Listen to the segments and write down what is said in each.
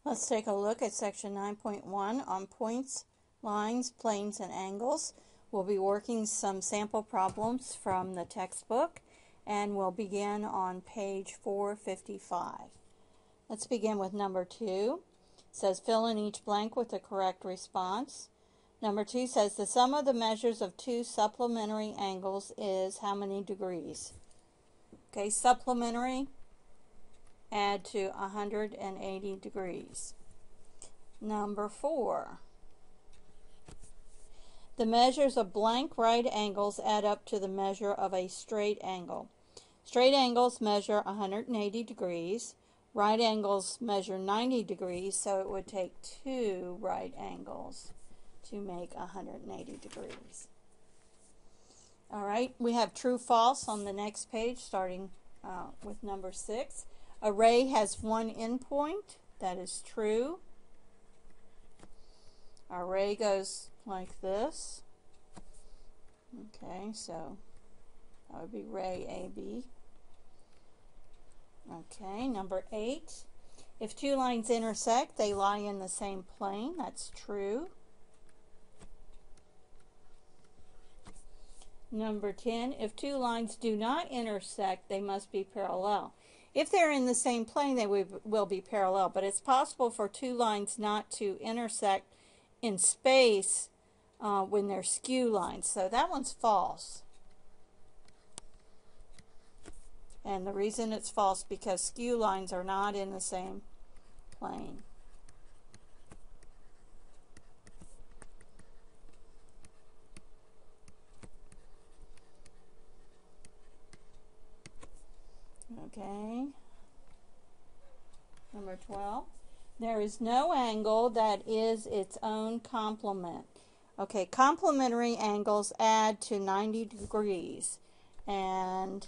Let's take a look at section 9.1 on points, lines, planes, and angles. We'll be working some sample problems from the textbook, and we'll begin on page 455. Let's begin with number 2. It says fill in each blank with the correct response. Number 2 says the sum of the measures of two supplementary angles is how many degrees? Okay, supplementary, add to 180 degrees. Number 4. The measures of blank right angles add up to the measure of a straight angle. Straight angles measure 180 degrees. Right angles measure 90 degrees, so it would take two right angles to make 180 degrees. All right, we have true, false on the next page, starting with number 6. A ray has one endpoint. That is true. Our ray goes like this. Okay, so that would be ray AB. Okay, number 8. If two lines intersect, they lie in the same plane. That's true. Number 10. If two lines do not intersect, they must be parallel. If they're in the same plane, they will be parallel, but it's possible for two lines not to intersect in space when they're skew lines. So that one's false. And the reason it's false because skew lines are not in the same plane. Okay. Number 12. There is no angle that is its own complement. Okay, complementary angles add to 90 degrees. And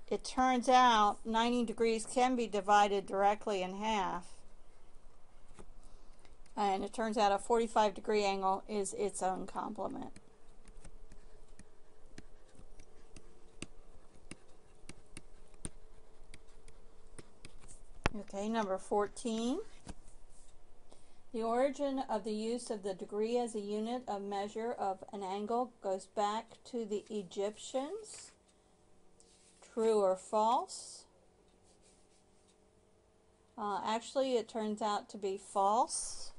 it turns out 90 degrees can be divided directly in half. And it turns out a 45-degree angle is its own complement. Okay, number 14. The origin of the use of the degree as a unit of measure of an angle goes back to the Egyptians. True or false? Actually, it turns out to be false.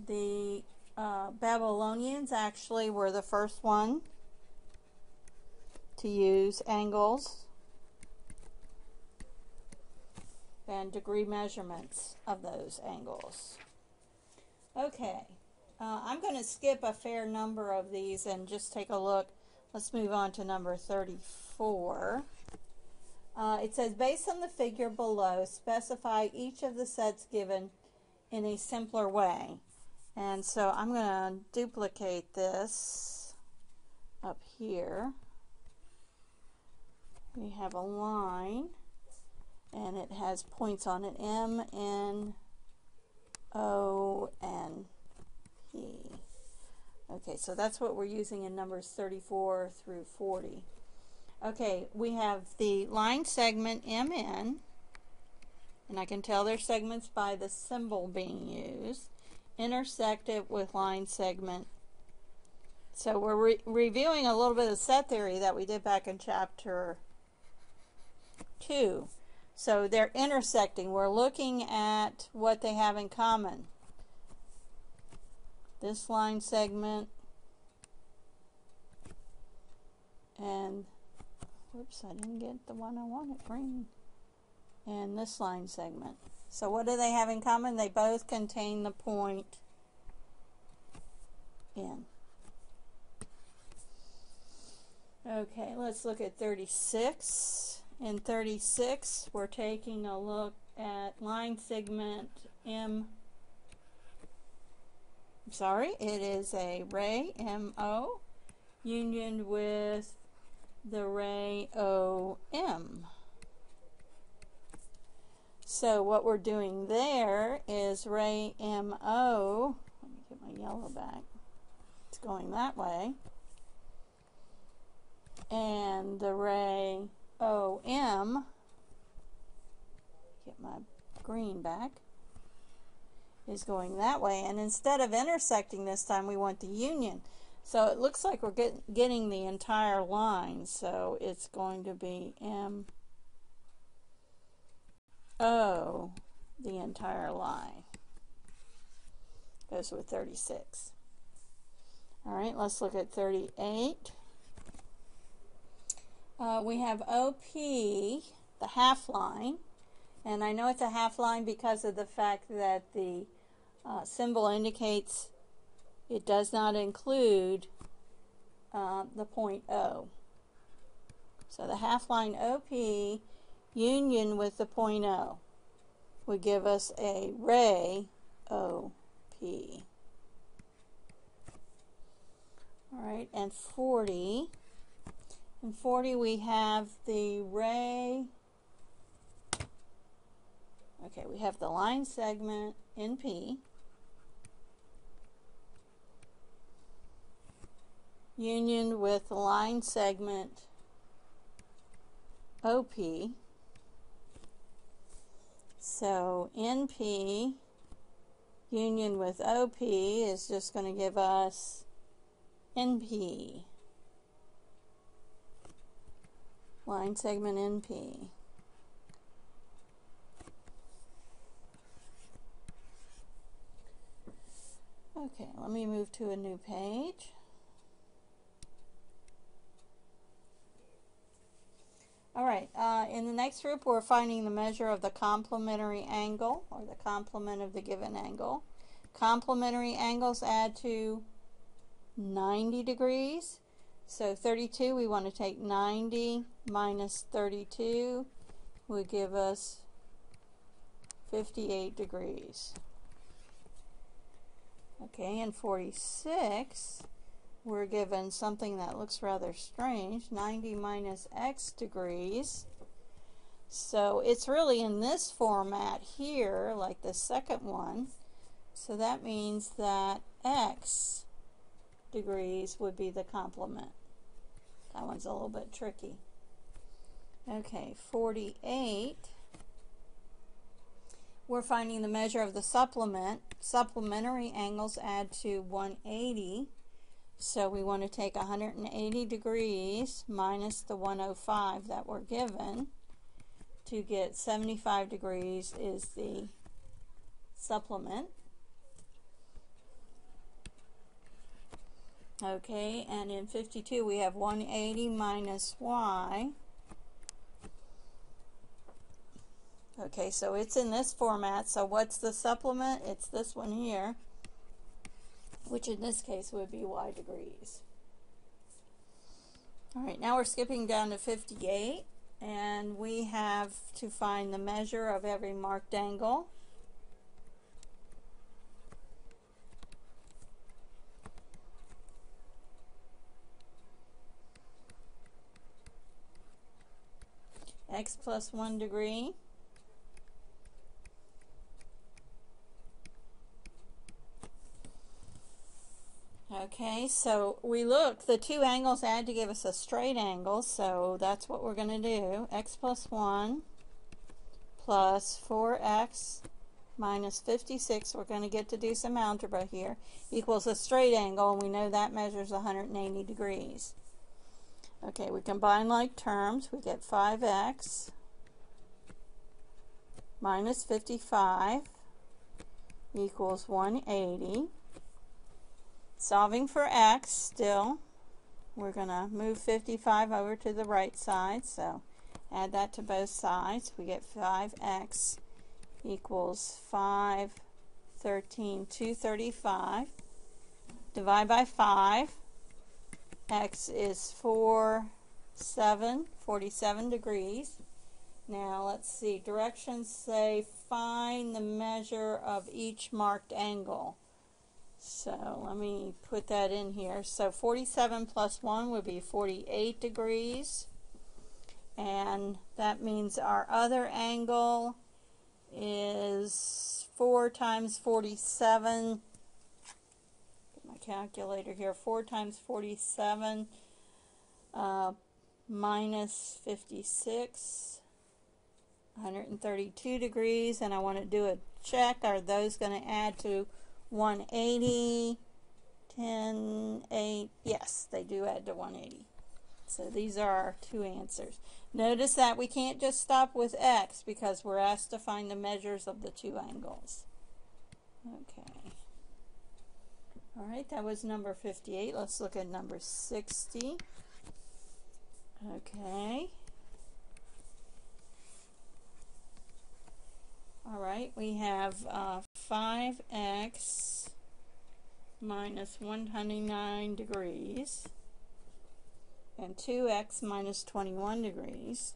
The Babylonians actually were the first one to use angles and degree measurements of those angles. Okay, I'm going to skip a fair number of these and just take a look. Let's move on to number 34. It says, based on the figure below, specify each of the sets given in a simpler way. And so I'm going to duplicate this up here. We have a line, and it has points on it, M, N, O, and P. Okay, so that's what we're using in numbers 34 through 40. Okay, we have the line segment MN, and I can tell they're segments by the symbol being used. Intersect it with line segment. So we're reviewing a little bit of set theory that we did back in chapter 2. So they're intersecting. We're looking at what they have in common. This line segment and, whoops, I didn't get the one I wanted, green. And this line segment. So what do they have in common? They both contain the point N. Okay, let's look at 36. In 36, we're taking a look at line segment M. It is a ray MO unioned with the ray OM. So what we're doing there is ray MO, let me get my yellow back, it's going that way, and the ray OM M, get my green back, is going that way. And instead of intersecting this time, we want the union. So it looks like we're getting the entire line. So it's going to be M, O, the entire line. Goes with 36. All right, let's look at 38. We have OP, the half line. And I know it's a half line because of the fact that the symbol indicates it does not include the point O. So the half line OP union with the point O would give us a ray OP. All right, and 40. In 40 we have the ray, okay, we have the line segment NP union with the line segment OP. So NP union with OP is just going to give us NP, line segment NP. Okay, let me move to a new page. All right, in the next group we're finding the measure of the complementary angle, or the complement of the given angle. Complementary angles add to 90 degrees. So 32, we want to take 90 minus 32 would give us 58 degrees. Okay, in 46, we're given something that looks rather strange, 90 minus x degrees. So it's really in this format here, like the second one. So that means that x degrees would be the complement. That one's a little bit tricky. Okay, 48. We're finding the measure of the supplement. Supplementary angles add to 180. So we want to take 180 degrees minus the 105 that we're given to get 75 degrees is the supplement. Okay, and in 52 we have 180 minus y. Okay, so it's in this format, so what's the supplement? It's this one here, which in this case would be y degrees. All right, now we're skipping down to 58, and we have to find the measure of every marked angle. X plus 1 degree. Okay, so we look, the two angles add to give us a straight angle, so that's what we're going to do. X plus 1 plus 4x minus 56, we're going to get to do some algebra here, equals a straight angle, and we know that measures 180 degrees. Okay, we combine like terms, we get 5x minus 55 equals 180. Solving for x still, we're going to move 55 over to the right side, so add that to both sides. We get 5x equals 5, 13, 235. Divide by 5. X is 47 degrees. Now let's see, directions say find the measure of each marked angle. So let me put that in here. So 47 plus 1 would be 48 degrees. And that means our other angle is 4 times 47. Get my calculator here. 4 times 47 minus 56. 132 degrees, and I want to do a check. Are those going to add to 180? 10, 8, yes, they do add to 180. So these are our two answers. Notice that we can't just stop with x because we're asked to find the measures of the two angles. Okay. All right, that was number 58. Let's look at number 60. Okay. All right, we have 5x minus 129 degrees and 2x minus 21 degrees.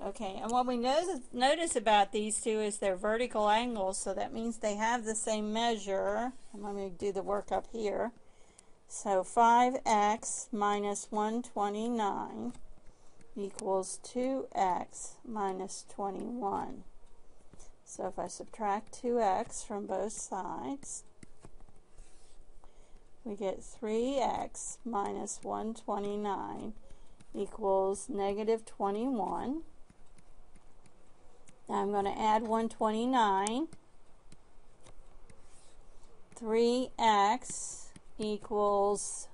Okay, and what we notice about these two is they're vertical angles, so that means they have the same measure. Let me do the work up here. So 5x minus 129 equals 2x minus 21. So if I subtract 2x from both sides, we get 3x minus 129 equals negative 21. Now I'm going to add 129. 3x equals,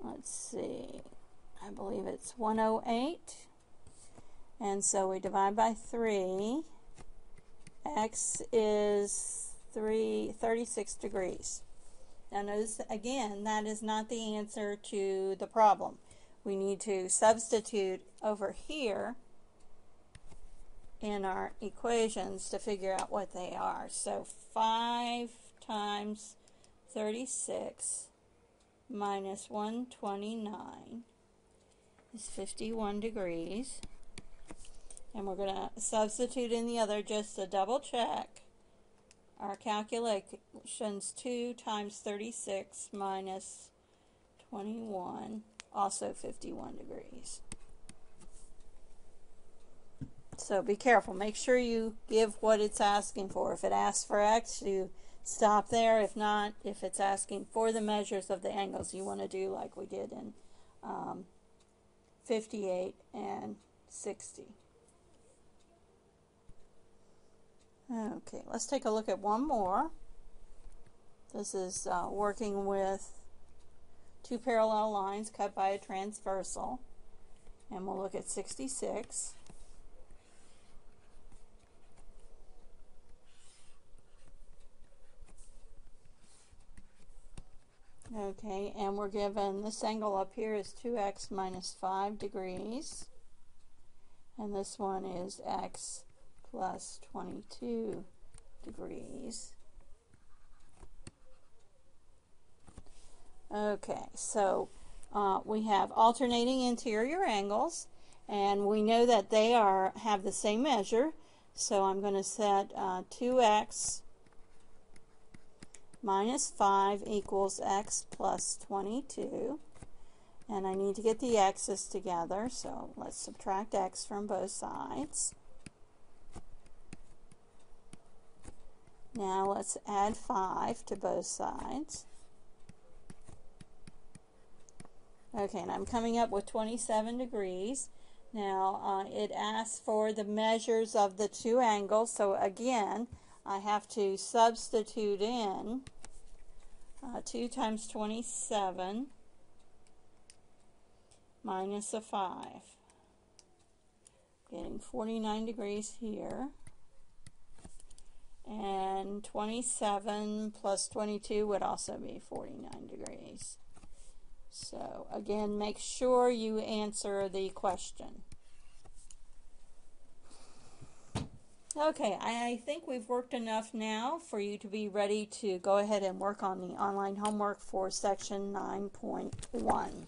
let's see, I believe it's 108. And so we divide by 3. X is 36 degrees. Now notice again, that is not the answer to the problem. We need to substitute over here in our equations to figure out what they are. So 5 times 36 minus 129 is 51 degrees. And we're going to substitute in the other just to double check. Our calculations, 2 times 36 minus 21, also 51 degrees. So be careful. Make sure you give what it's asking for. If it asks for x, you stop there. If not, if it's asking for the measures of the angles, you want to do like we did in 58 and 60. Okay, let's take a look at one more. This is working with two parallel lines cut by a transversal, and we'll look at 66. Okay, and we're given this angle up here is 2x minus 5 degrees, and this one is x plus 22 degrees. Okay, so we have alternating interior angles, and we know that they have the same measure, so I'm going to set 2x minus 5 equals x plus 22, and I need to get the x's together, so let's subtract x from both sides. Now let's add 5 to both sides. Okay, and I'm coming up with 27 degrees. Now it asks for the measures of the two angles, so again I have to substitute in 2 times 27 minus a 5. Getting 49 degrees here. And 27 plus 22 would also be 49 degrees. So again, make sure you answer the question. Okay, I think we've worked enough now for you to be ready to go ahead and work on the online homework for section 9.1.